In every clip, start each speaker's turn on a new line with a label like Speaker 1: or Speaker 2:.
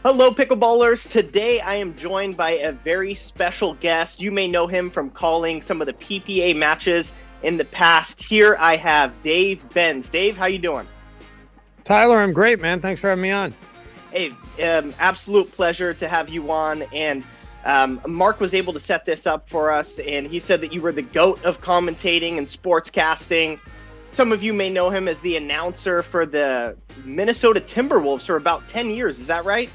Speaker 1: Hello, pickleballers. Today I am joined by a very special guest. You may know him from calling some of the PPA matches in the past. Here I have Dave Benz. Dave, how you doing?
Speaker 2: Tyler, I'm great, man. Thanks for having me on.
Speaker 1: Hey, absolute pleasure to have you on. And Mark was able to set this up for us, and he said that you were the GOAT of commentating and sportscasting. Some of you may know him as the announcer for the Minnesota Timberwolves for about 10 years. Is that right?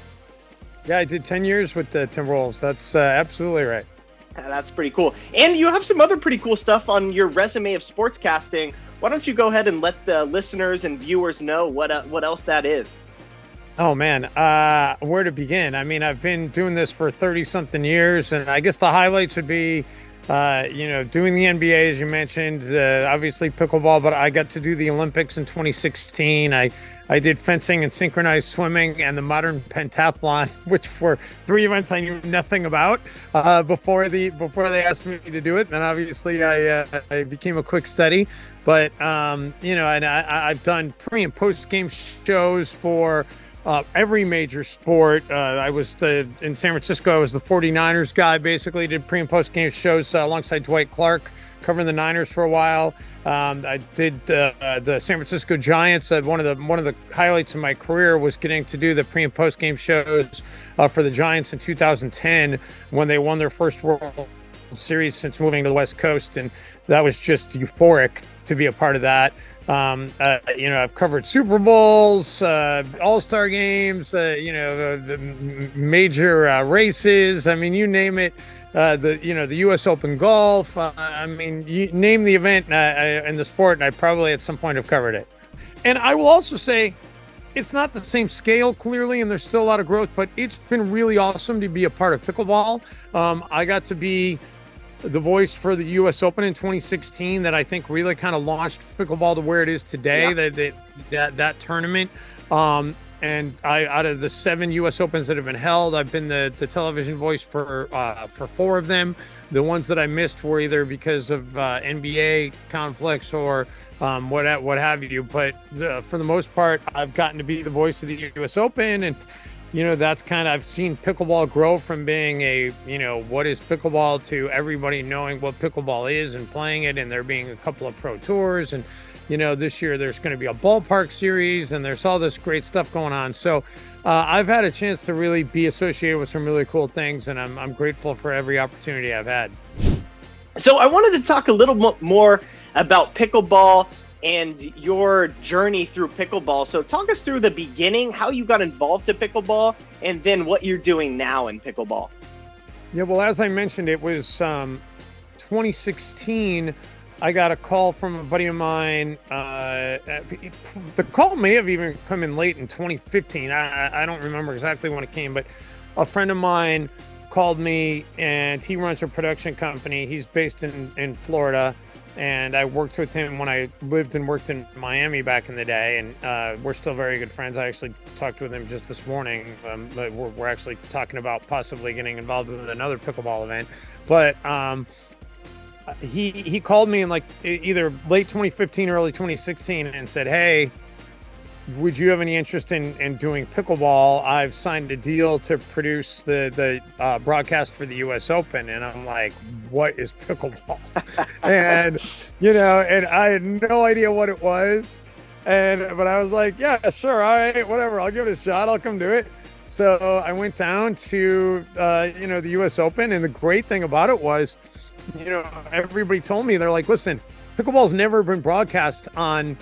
Speaker 2: Yeah, I did 10 years with the Timberwolves. That's absolutely right.
Speaker 1: That's pretty cool. And you have some other pretty cool stuff on your resume of sportscasting. Why don't you go ahead and let the listeners and viewers know what else that is?
Speaker 2: Oh, man. Where to begin? I mean, I've been doing this for 30-something years, and I guess the highlights would be, doing the NBA, as you mentioned, obviously pickleball, but I got to do the Olympics in 2016. I did fencing and synchronized swimming and the modern pentathlon, which were three events I knew nothing about before they asked me to do it. Then obviously I became a quick study. But and I've done pre and post game shows for every major sport. I was in San Francisco. I was the 49ers guy. Basically, did pre and post game shows alongside Dwight Clark, covering the Niners for a while. I did the San Francisco Giants. One of the highlights of my career was getting to do the pre and post game shows for the Giants in 2010 when they won their first World Series since moving to the West Coast, and that was just euphoric to be a part of that. I've covered Super Bowls, All-Star games, the major races. I mean, you name it. The US Open Golf. You name the event in the sport, and I probably at some point have covered it. And I will also say, it's not the same scale, clearly, and there's still a lot of growth, but it's been really awesome to be a part of pickleball. I got to be the voice for the US Open in 2016 that I think really kind of launched pickleball to where it is today. Yeah. That tournament. And out of the 7 US Opens that have been held, I've been the television voice for 4 of them. The ones that I missed were either because of NBA conflicts or what have you. But for the most part, I've gotten to be the voice of the US Open, and that's kind of, I've seen pickleball grow from being what is pickleball to everybody knowing what pickleball is and playing it, and there being a couple of pro tours, and this year there's going to be a ballpark series, and there's all this great stuff going on. So I've had a chance to really be associated with some really cool things, and I'm grateful for every opportunity I've had.
Speaker 1: So I wanted to talk a little more about pickleball and your journey through pickleball. So talk us through the beginning, how you got involved to pickleball, and then what you're doing now in pickleball.
Speaker 2: Yeah, well, as I mentioned, it was 2016. I got a call from a buddy of mine. The call may have even come in late in 2015. I don't remember exactly when it came, but a friend of mine called me, and he runs a production company. He's based in Florida, and I worked with him when I lived and worked in Miami back in the day, and we're still very good friends. I actually talked with him just this morning. We're actually talking about possibly getting involved with another pickleball event. But he called me in like either late 2015 or early 2016 and said, "Hey, would you have any interest in doing pickleball? I've signed a deal to produce the broadcast for the US Open." And I'm like, "What is pickleball?" and I had no idea what it was. But I was like, "Yeah, sure. All right, whatever. I'll give it a shot. I'll come do it." So I went down to, the US Open. And the great thing about it was, everybody told me, they're like, "Listen, pickleball's never been broadcast on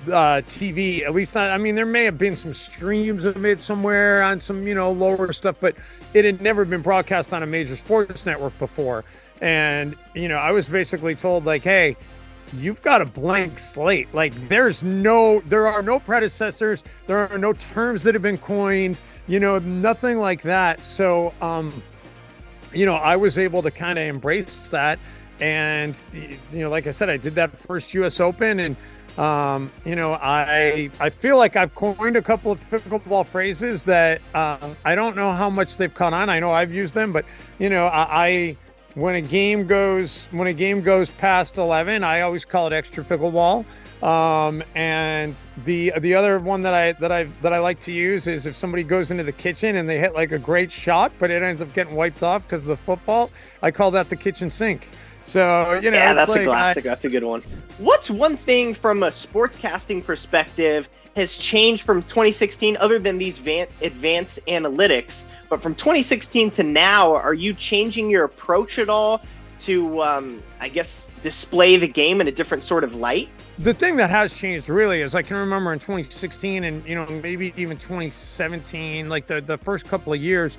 Speaker 2: TV, at least not, there may have been some streams of it somewhere on some, lower stuff, but it had never been broadcast on a major sports network before." And, I was basically told, like, "Hey, you've got a blank slate. Like, there are no predecessors. There are no terms that have been coined, nothing like that." So, I was able to kind of embrace that. And, like I said, I did that first US Open, and I feel like I've coined a couple of pickleball phrases that I don't know how much they've caught on. I know I've used them, but when a game goes past 11, I always call it extra pickleball. And the other one that I like to use is if somebody goes into the kitchen and they hit like a great shot, but it ends up getting wiped off because of the football. I call that the kitchen sink. So, you know,
Speaker 1: Yeah,
Speaker 2: it's
Speaker 1: that's
Speaker 2: like
Speaker 1: a classic. That's a good one. What's one thing from a sportscasting perspective has changed from 2016 other than these advanced analytics? But from 2016 to now, are you changing your approach at all to, I guess, display the game in a different sort of light?
Speaker 2: The thing that has changed really is I can remember in 2016 and, you know, maybe even 2017, like the first couple of years,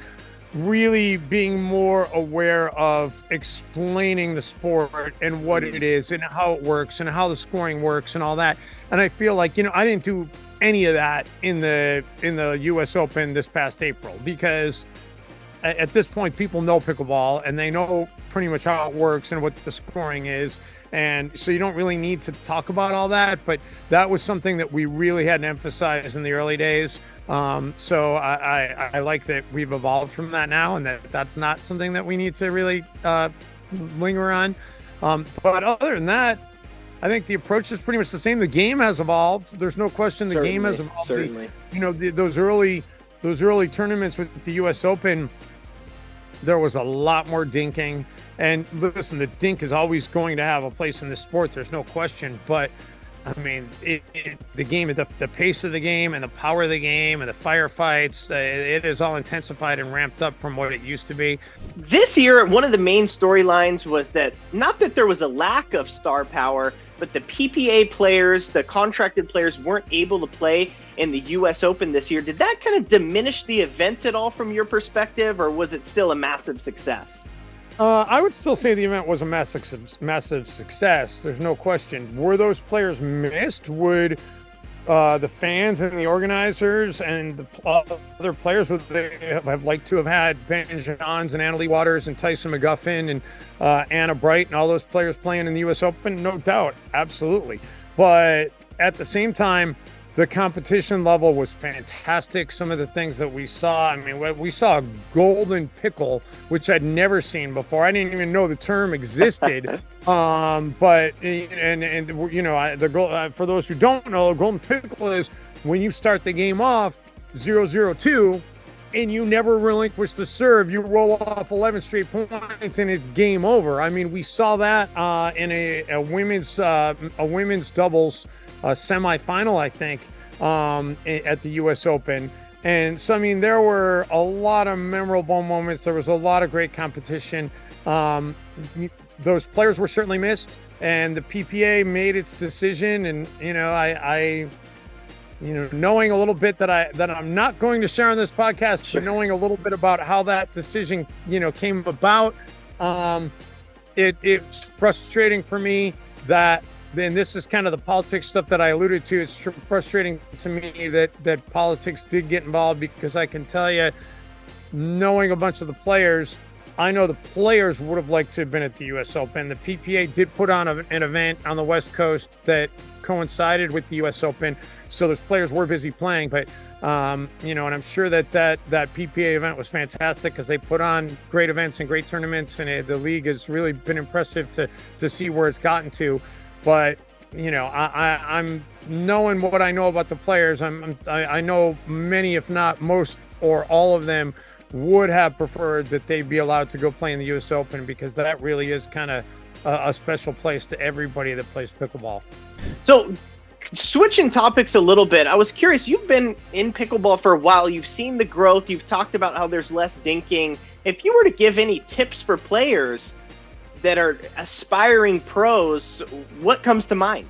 Speaker 2: really being more aware of explaining the sport and what it is and how it works and how the scoring works and all that. And I feel like, you know, I didn't do any of that in the US Open this past April, because at this point people know pickleball and they know pretty much how it works and what the scoring is. And so you don't really need to talk about all that, but that was something that we really had to emphasize in the early days. So I like that we've evolved from that now, and that's not something that we need to really linger on. But other than that, I think the approach is pretty much the same. The game has evolved. There's no question the game has evolved.
Speaker 1: Certainly.
Speaker 2: You know, those early tournaments with the US Open, there was a lot more dinking. And listen, the dink is always going to have a place in the sport. There's no question. But I mean, the game, the pace of the game and the power of the game and the firefights, it is all intensified and ramped up from what it used to be.
Speaker 1: This year, one of the main storylines was that not that there was a lack of star power, but the PPA players, the contracted players, weren't able to play in the US Open this year. Did that kind of diminish the event at all from your perspective, or was it still a massive success?
Speaker 2: I would still say the event was a massive success. There's no question. Were those players missed? Would the fans and the organizers and the other players, would they have liked to have had Ben Johns and Annalie Waters and Tyson McGuffin and Anna Bright and all those players playing in the U.S. Open? No doubt. Absolutely. But at the same time, the competition level was fantastic. Some of the things that we saw, I mean, we saw a golden pickle, which I'd never seen before. I didn't even know the term existed. But you know, for those who don't know, a golden pickle is when you start the game off 0-0-2 and you never relinquish the serve, you roll off 11 straight points and it's game over. I mean, we saw that in a women's doubles semifinal, I think, at the US Open. And so, I mean, there were a lot of memorable moments. There was a lot of great competition. Those players were certainly missed, and the PPA made its decision. And, you know, I you know, knowing a little bit that I'm not going to share on this podcast, but knowing a little bit about how that decision, you know, came about, it's frustrating for me that, and this is kind of the politics stuff that I alluded to. It's frustrating to me that politics did get involved, because I can tell you, knowing a bunch of the players, I know the players would have liked to have been at the US Open. The PPA did put on an event on the West Coast that coincided with the US Open, so those players were busy playing. But you know, and I'm sure that PPA event was fantastic, because they put on great events and great tournaments, and the league has really been impressive to see where it's gotten to. But, you know, I'm knowing what I know about the players. I know many, if not most or all of them, would have preferred that they be allowed to go play in the US Open, because that really is kind of a special place to everybody that plays pickleball.
Speaker 1: So, switching topics a little bit, I was curious, you've been in pickleball for a while. You've seen the growth. You've talked about how there's less dinking. If you were to give any tips for players that are aspiring pros, what comes to mind?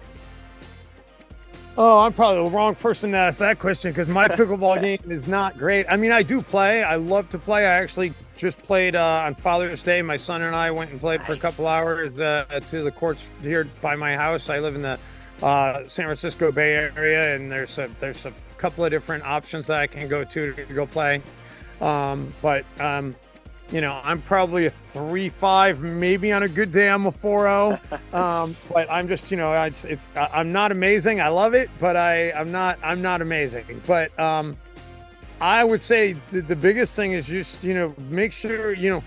Speaker 2: Oh, I'm probably the wrong person to ask that question, because my pickleball game is not great. I mean, I do play. I love to play. I actually just played on Father's Day. My son and I went and played for a couple hours to the courts here by my house. I live in the San Francisco Bay Area, and there's a couple of different options that I can go to go play. You know, I'm probably a 3.5, maybe on a good day I'm a 4.0. But I'm just, you know, I'm not amazing. I love it, but I'm not amazing. But I would say the biggest thing is just, you know, make sure, you know,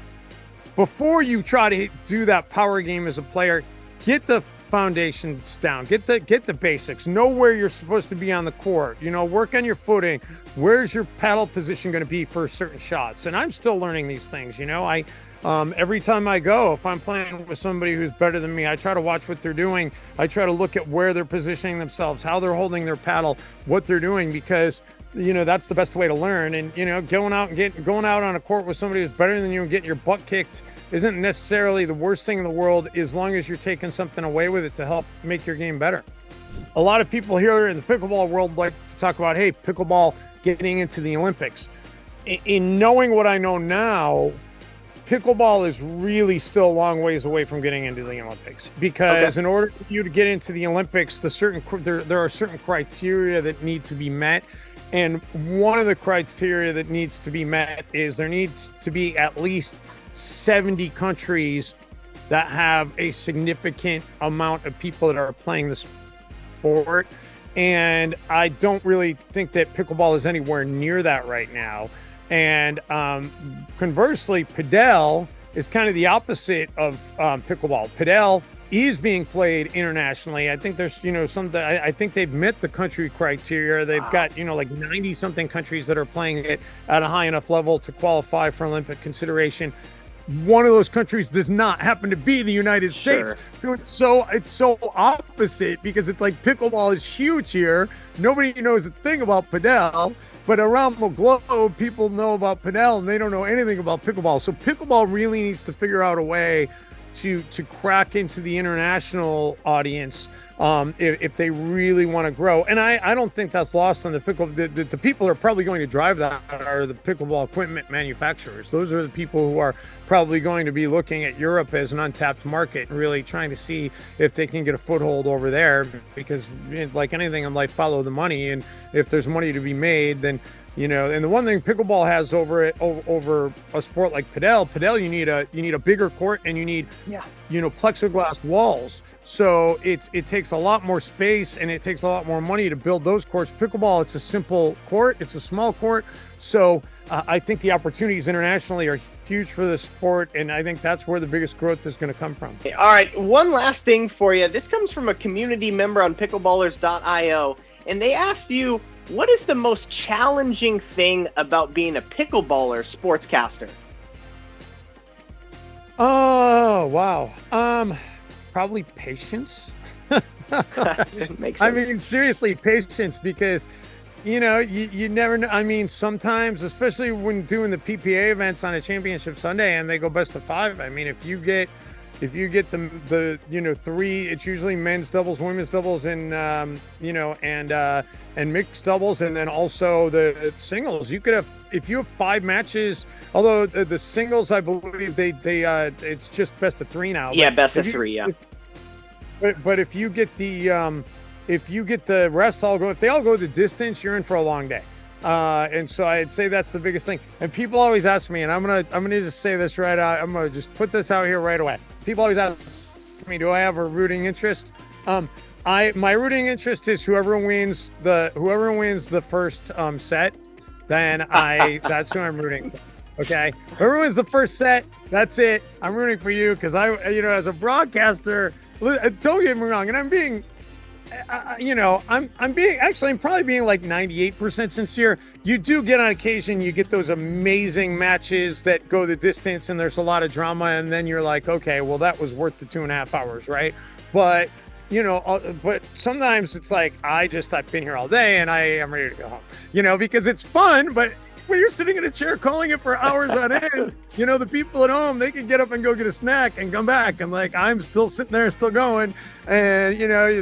Speaker 2: before you try to do that power game as a player, get the foundations down, get the basics, know where you're supposed to be on the court, work on your footing, where's your paddle position going to be for certain shots. And I'm still learning these things. I every time I go, if I'm playing with somebody who's better than me, I try to watch what they're doing. I try to look at where they're positioning themselves, how they're holding their paddle, what they're doing, because that's the best way to learn. And going out on a court with somebody who's better than you and getting your butt kicked isn't necessarily the worst thing in the world, as long as you're taking something away with it to help make your game better. A lot of people here in the pickleball world like to talk about, hey, pickleball getting into the Olympics. In knowing what I know now, pickleball is really still a long ways away from getting into the Olympics, because in order for you to get into the Olympics, there are certain criteria that need to be met. And one of the criteria that needs to be met is there needs to be at least 70 countries that have a significant amount of people that are playing the sport. And I don't really think that pickleball is anywhere near that right now. And conversely, padel is kind of the opposite of pickleball. Padel is being played internationally. I think there's, I think they've met the country criteria. They've got, like 90 something countries that are playing it at a high enough level to qualify for Olympic consideration. One of those countries does not happen to be the United States. It's so opposite, because it's like pickleball is huge here. Nobody knows a thing about padel, but around the globe, people know about padel and they don't know anything about pickleball. So pickleball really needs to figure out a way to crack into the international audience if they really want to grow. And I don't think that's lost on the the people who are probably going to drive that are the pickleball equipment manufacturers. Those are the people who are probably going to be looking at Europe as an untapped market and really trying to see if they can get a foothold over there, because like anything in life, follow the money. And if there's money to be made, then and the one thing pickleball has over a sport like padel, you need a bigger court, and you need plexiglass walls. So it takes a lot more space, and it takes a lot more money to build those courts. Pickleball, it's a simple court, it's a small court. So I think the opportunities internationally are huge for the sport, and I think that's where the biggest growth is going to come from.
Speaker 1: All right, one last thing for you. This comes from a community member on pickleballers.io, and they asked you, what is the most challenging thing about being a pickleballer sportscaster?
Speaker 2: Oh, wow. Probably patience.
Speaker 1: Makes sense.
Speaker 2: I mean, seriously, patience, because you never know. I mean, sometimes, especially when doing the PPA events on a championship Sunday and they go best of 5. I mean, if you get the 3, it's usually men's doubles, women's doubles, and and mixed doubles, and then also the singles. You could have, if you have 5 matches, although the singles, I believe they it's just best of 3 now.
Speaker 1: Yeah, best of 3. Yeah.
Speaker 2: But if you get the rest all go, if they all go the distance, you're in for a long day. And so I'd say that's the biggest thing. And people always ask me, and I'm gonna just say this right out. I'm gonna just put this out here right away. People always ask me, do I have a rooting interest? My rooting interest is whoever wins the first set, then that's who I'm rooting for. Okay, whoever wins the first set, that's it. I'm rooting for you, because as a broadcaster, don't get me wrong, and I'm probably being like 98% sincere. You do get, on occasion, you get those amazing matches that go the distance and there's a lot of drama, and then you're like, okay, well, that was worth the 2.5 hours, right? But but sometimes it's like, I've been here all day and I am ready to go home, because it's fun. But when you're sitting in a chair calling it for hours on end, the people at home, they can get up and go get a snack and come back. And like, I'm still sitting there, still going. And,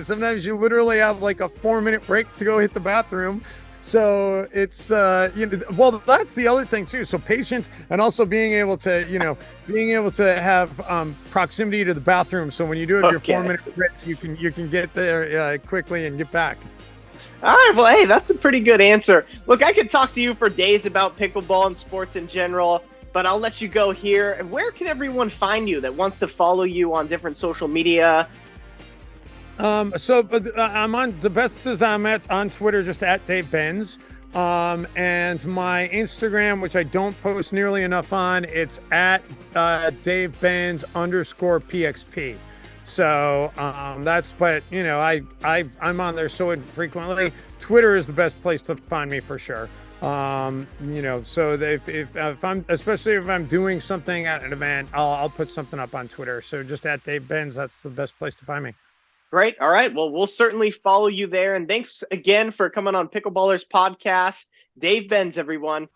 Speaker 2: sometimes you literally have like a 4-minute break to go hit the bathroom. So it's, well, that's the other thing too. So patience, and also being able to have proximity to the bathroom. So when you do have your 4-minute break, you can get there quickly and get back.
Speaker 1: All right, well, hey, that's a pretty good answer. Look, I could talk to you for days about pickleball and sports in general, but I'll let you go here. And where can everyone find you that wants to follow you on different social media?
Speaker 2: I'm on the best as I'm on Twitter, just at Dave Benz. And my Instagram, which I don't post nearly enough on, it's at Dave Benz _PXP. So but I'm on there so infrequently. Twitter is the best place to find me for sure. So if I'm, especially if I'm doing something at an event, I'll put something up on Twitter. So just at Dave Benz, that's the best place to find me.
Speaker 1: Great. All right. Well, we'll certainly follow you there. And thanks again for coming on Pickleballers Podcast. Dave Benz, everyone.